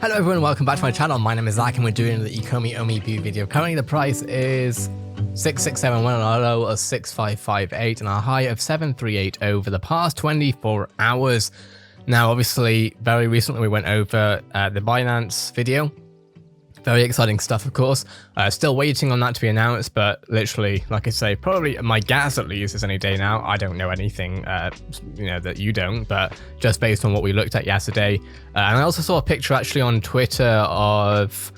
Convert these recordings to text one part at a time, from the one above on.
Hello everyone, welcome back to my channel. My name is Zach and we're doing the ECOMI OMEB video. Currently the price is 6671 on our low of 6558 and our high of 738 over the past 24 hours. Now obviously very recently we went over the Binance video. Very exciting stuff, of course. Still waiting on that to be announced, but literally, like I say, probably my guess at least is any day now. I don't know anything, that you don't, but just based on what we looked at yesterday. And I also saw a picture actually on Twitter of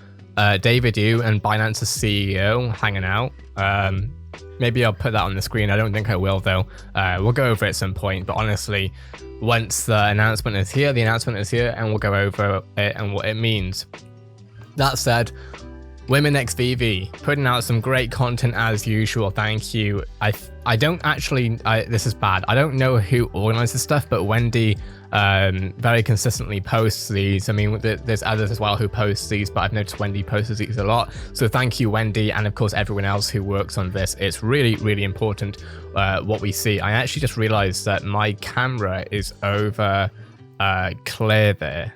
David Yu and Binance's CEO hanging out. Maybe I'll put that on the screen. I don't think I will, though. We'll go over it at some point, but honestly, once the announcement is here, and we'll go over it and what it means. That said, WomenxVeVe putting out some great content as usual. Thank you. I don't actually, this is bad. I don't know who organizes stuff, but Wendy very consistently posts these. I mean, there's others as well who post these, but I've noticed Wendy posts these a lot. So thank you, Wendy, and of course everyone else who works on this. It's really, really important what we see. I actually just realized that my camera is over clear there,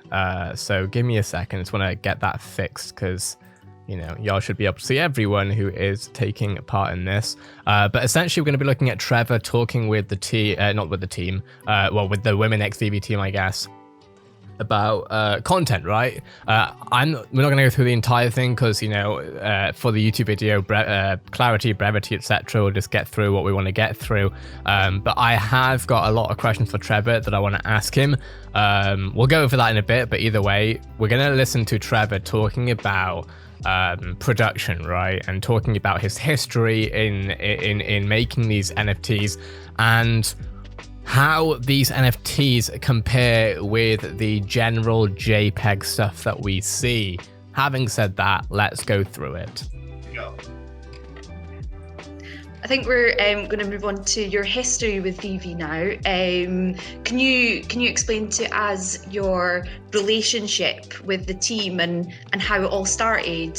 so give me a second. I just want to get that fixed because y'all should be able to see everyone who is taking part in this, but essentially we're going to be looking at Trevor talking with the team, not with the team, with the WomenxVeVe team, I guess, about content, right? We're not going to go through the entire thing because for the YouTube video, clarity, brevity, etc., we'll just get through what we want to get through. But I have got a lot of questions for Trevor that I want to ask him. We'll go over that in a bit, but either way, we're going to listen to Trevor talking about production, right, and talking about his history in making these NFTs and how these NFTs compare with the general JPEG stuff that we see. Having said that, let's go through it. Go. I think we're going to move on to your history with VeVe now. Can you explain to us your relationship with the team and how it all started?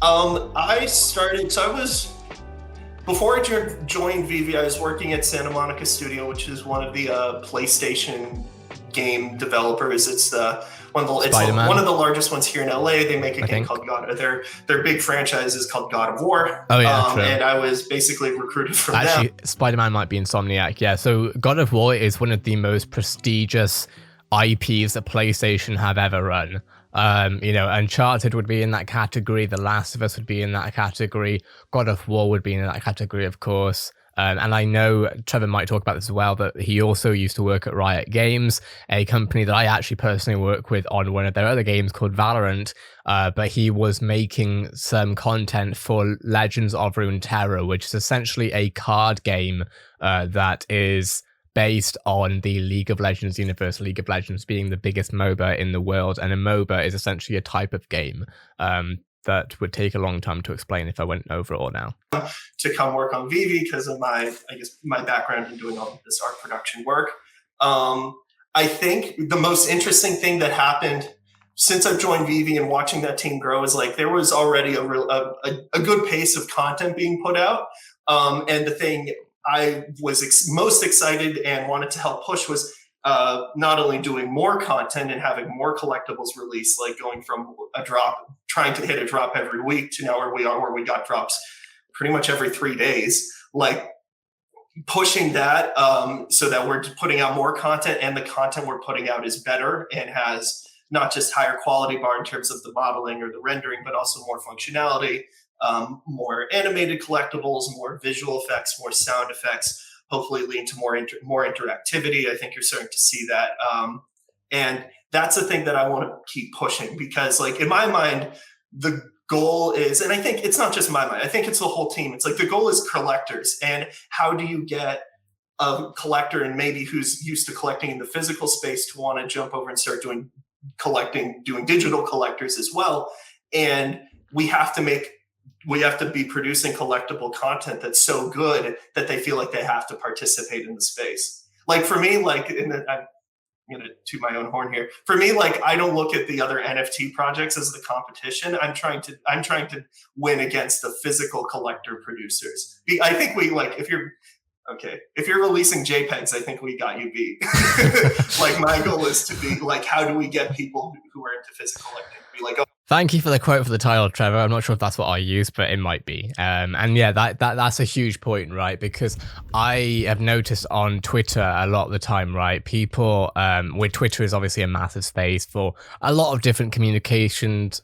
I started, before I joined VeVe, I was working at Santa Monica Studio, which is one of the PlayStation game developers. It's one of the largest ones here in LA. They make a game called God. Their big franchise is called God of War. Oh yeah, true. And I was basically recruited from Actually, them. Spider-Man might be Insomniac. Yeah. So God of War is one of the most prestigious IPs that PlayStation have ever run. Uncharted would be in that category. The Last of Us would be in that category. God of War would be in that category, of course. And I know Trevor might talk about this as well, that he also used to work at Riot Games, a company that I actually personally work with on one of their other games called Valorant. But he was making some content for Legends of Runeterra, which is essentially a card game that is based on the League of Legends universe, League of Legends being the biggest MOBA in the world. And a MOBA is essentially a type of game that would take a long time to explain if I went over it all now. To come work on VeVe because of my background in doing all of this art production work. I think the most interesting thing that happened since I've joined VeVe and watching that team grow is there was already a good pace of content being put out. And the thing I was most excited and wanted to help push was not only doing more content and having more collectibles released, like going from a drop, trying to hit a drop every week to now where we got drops pretty much every 3 days, like pushing that so that we're putting out more content and the content we're putting out is better and has not just higher quality bar in terms of the modeling or the rendering, but also more functionality, more animated collectibles, more visual effects, more sound effects, hopefully lead to more interactivity. I think you're starting to see that. And that's the thing that I want to keep pushing because in my mind, the goal is, and I think it's not just my mind, I think it's the whole team. It's the goal is collectors. And how do you get a collector and maybe who's used to collecting in the physical space to want to jump over and start doing digital collectors as well. And we have to be producing collectible content that's so good that they feel like they have to participate in the space. For me, I'm going to toot my own horn here. For me, I don't look at the other NFT projects as the competition. I'm trying to win against the physical collector producers. I think if you're Okay. If you're releasing JPEGs, I think we got you beat. Like my goal is to be like, how do we get people who are into physical collecting to be like, oh. Thank you for the quote for the title, Trevor. I'm not sure if that's what I used, but it might be. And yeah, that's a huge point, right? Because I have noticed on Twitter a lot of the time, right? People, with Twitter is obviously a massive space for a lot of different communities,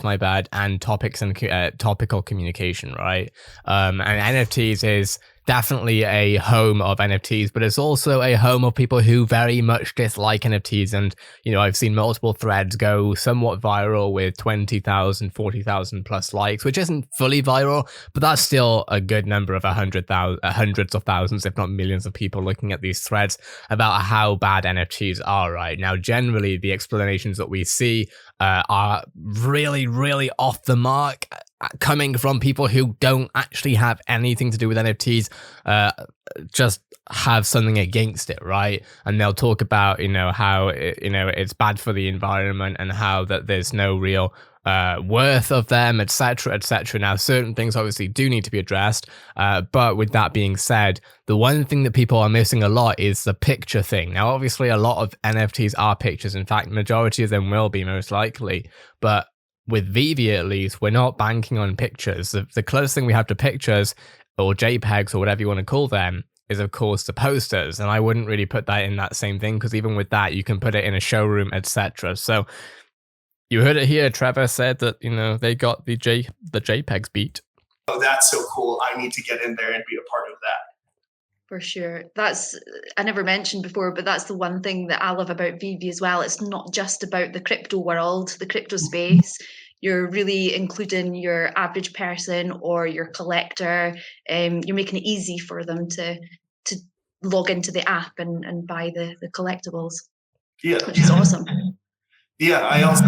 my bad, and topics and topical communication, right? And NFTs is definitely a home of NFTs, but it's also a home of people who very much dislike NFTs. And, you know, I've seen multiple threads go somewhat viral with 20,000, 40,000 plus likes, which isn't fully viral, but that's still a good number of hundreds of thousands, if not millions of people looking at these threads about how bad NFTs are right now. Generally, the explanations that we see are really, really off the mark, coming from people who don't actually have anything to do with NFTs, just have something against it, right? And they'll talk about, you know, how it's bad for the environment and how that there's no real worth of them, etc., etc. Now, certain things obviously do need to be addressed, but with that being said, the one thing that people are missing a lot is the picture thing. Now, obviously, a lot of NFTs are pictures. In fact, majority of them will be, most likely, but with VeVe, at least, we're not banking on pictures. The closest thing we have to pictures, or JPEGs, or whatever you want to call them, is of course the posters. And I wouldn't really put that in that same thing, because even with that, you can put it in a showroom, etc. So you heard it here. Trevor said that, you know, they got the JPEGs beat. Oh, that's so cool. I need to get in there and be a part of that. For sure. I never mentioned before, but that's the one thing that I love about VeVe as well. It's not just about the crypto world, the crypto space. You're really including your average person or your collector. You're making it easy for them to log into the app and buy the collectibles. Yeah, which is awesome. Yeah, I also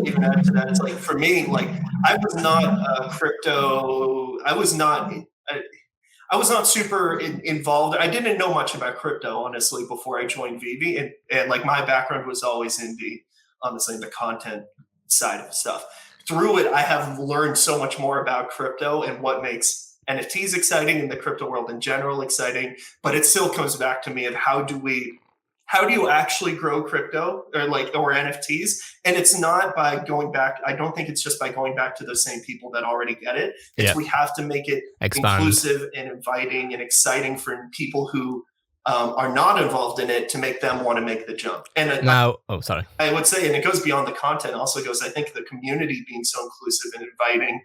even add to that. It's like, for me, like, I was not crypto. I was not super involved. I didn't know much about crypto, honestly, before I joined VeVe. And like, my background was always in the content side of stuff. Through it, I have learned so much more about crypto and what makes NFTs exciting and the crypto world in general exciting. But it still comes back to me of how do you actually grow crypto or NFTs? And it's not by going back. I don't think it's just by going back to the same people that already get it. We have to make it inclusive and inviting and exciting for people who are not involved in it, to make them want to make the jump. And I would say, and it goes beyond the content, also goes, I think, the community being so inclusive and inviting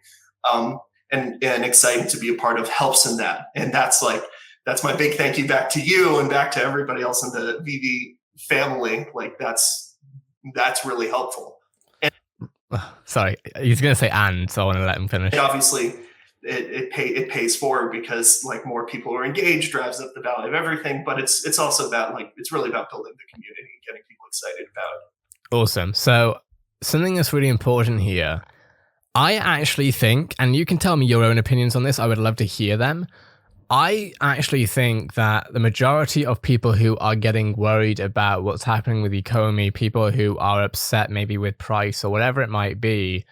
and exciting to be a part of helps in that. And that's my big thank you back to you and back to everybody else in the VeVe family. Like, that's really helpful. And, sorry, he's going to say and, so I want to let him finish. Obviously, it pays forward, because like, more people are engaged drives up the value of everything. But it's also about, like, it's really about building the community and getting people excited about it. Awesome. So something that's really important here, I actually think, and you can tell me your own opinions on this, I would love to hear them. I actually think that the majority of people who are getting worried about what's happening with ECOMI, people who are upset maybe with price or whatever it might be,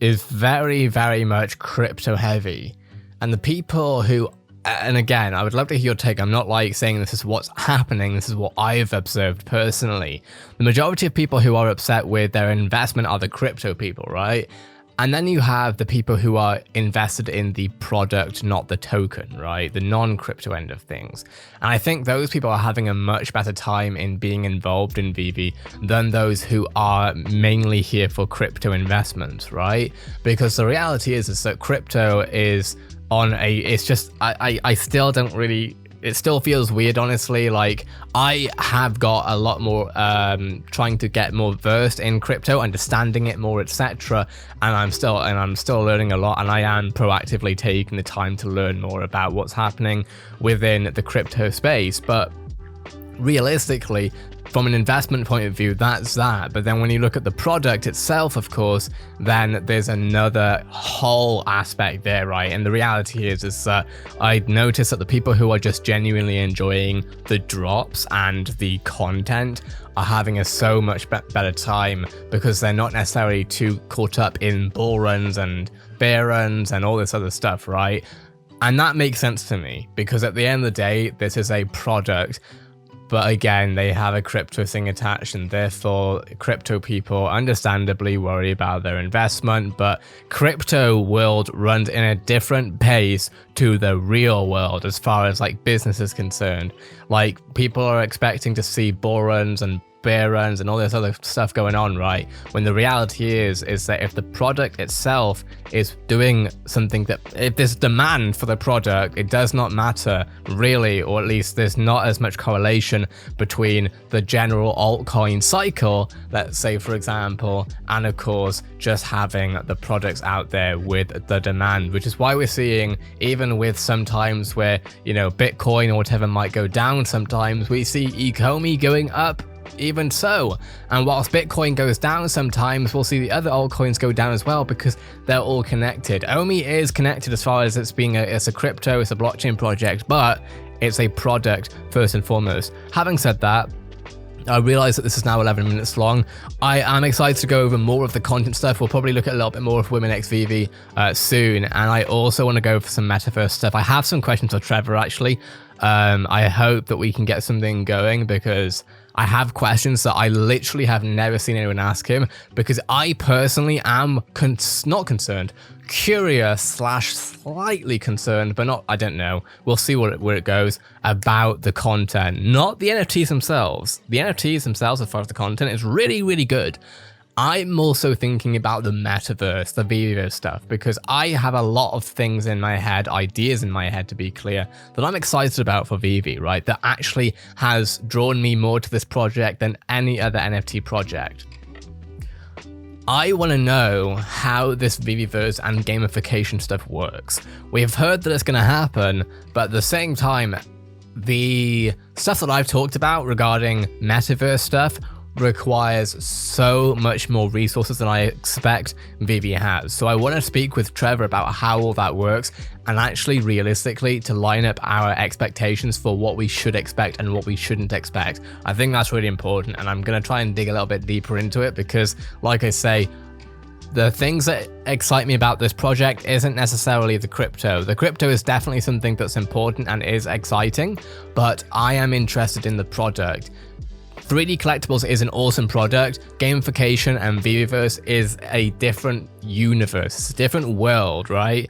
is very, very much crypto heavy. And the people who, and again, I would love to hear your take. I'm not like saying this is what's happening. This is what I've observed personally. The majority of people who are upset with their investment are the crypto people, right? And then you have the people who are invested in the product, not the token, right? The non-crypto end of things. And I think those people are having a much better time in being involved in VeVe than those who are mainly here for crypto investments, right? Because the reality is that crypto is on it's just, I still don't really, it still feels weird, honestly. Like, I have got a lot more trying to get more versed in crypto, understanding it more, etc. And I'm still learning a lot, and I am proactively taking the time to learn more about what's happening within the crypto space. But realistically, from an investment point of view, that's that. But then when you look at the product itself, of course, then there's another whole aspect there, right? And the reality is that I noticed that the people who are just genuinely enjoying the drops and the content are having a so much better time, because they're not necessarily too caught up in bull runs and bear runs and all this other stuff, right? And that makes sense to me, because at the end of the day, this is a product. But again, they have a crypto thing attached, and therefore crypto people understandably worry about their investment. But crypto world runs in a different pace to the real world as far as like business is concerned. Like, people are expecting to see bull runs and bear runs and all this other stuff going on, right? When the reality is that if the product itself is doing something, that if there's demand for the product, it does not matter really, or at least there's not as much correlation between the general altcoin cycle, let's say for example, and of course just having the products out there with the demand, which is why we're seeing, even with sometimes where, you know, Bitcoin or whatever might go down, sometimes we see ECOMI going up. Even so, and whilst Bitcoin goes down sometimes, we'll see the other altcoins go down as well, because they're all connected. OMI is connected as far as it's being it's a crypto, it's a blockchain project, but it's a product first and foremost. Having said that, I realize that this is now 11 minutes long. I am excited to go over more of the content stuff. We'll probably look at a little bit more of WomenxVeVe soon, and I also want to go for some metaverse stuff. I have some questions for Trevor actually. I hope that we can get something going, because I have questions that I literally have never seen anyone ask him, because I personally am not concerned, curious / slightly concerned, but not, I don't know. We'll see where it goes about the content, not the NFTs themselves. The NFTs themselves, as far as the content, is really, really good. I'm also thinking about the metaverse, the VeVe stuff, because I have a lot of things in my head, ideas in my head to be clear, that I'm excited about for VeVe, right? That actually has drawn me more to this project than any other NFT project. I want to know how this VeVeverse and gamification stuff works. We have heard that it's going to happen, but at the same time, the stuff that I've talked about regarding metaverse stuff requires so much more resources than I expect VeVe has. So I want to speak with Trevor about how all that works, and actually realistically to line up our expectations for what we should expect and what we shouldn't expect. I think that's really important, and I'm going to try and dig a little bit deeper into it, because like I say, the things that excite me about this project isn't necessarily the crypto. The crypto is definitely something that's important and is exciting, but I am interested in the product. 3D collectibles is an awesome product. Gamification and VeVeverse is a different universe, it's a different world, right?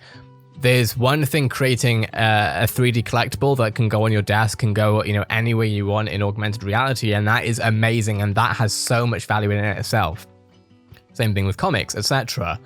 There's one thing creating a 3D collectible that can go on your desk, can go, you know, anywhere you want in augmented reality, and that is amazing, and that has so much value in it itself. Same thing with comics, etc.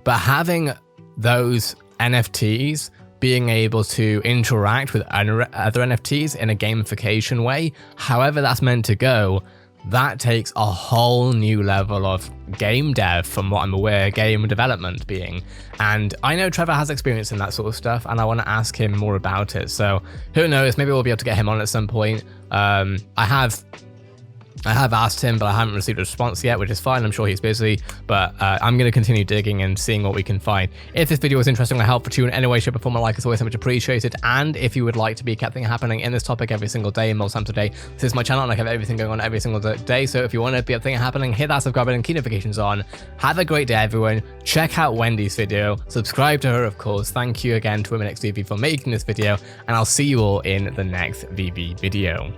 But having those NFTs being able to interact with other NFTs in a gamification way, however that's meant to go, that takes a whole new level of game dev, from what I'm aware, game development being. And I know Trevor has experience in that sort of stuff, and I want to ask him more about it. So who knows, maybe we'll be able to get him on at some point. I have asked him, but I haven't received a response yet, which is fine. I'm sure he's busy, but I'm going to continue digging and seeing what we can find. If this video was interesting or helpful to you in any way, shape, or form, a like is always so much appreciated. And if you would like to be kept happening in this topic every single day, most times a day, this is my channel, and I have everything going on every single day. So if you want to be upthing happening, hit that subscribe button, keep notifications on. Have a great day, everyone. Check out Wendy's video. Subscribe to her, of course. Thank you again to WomenxVeVe for making this video, and I'll see you all in the next VeVe video.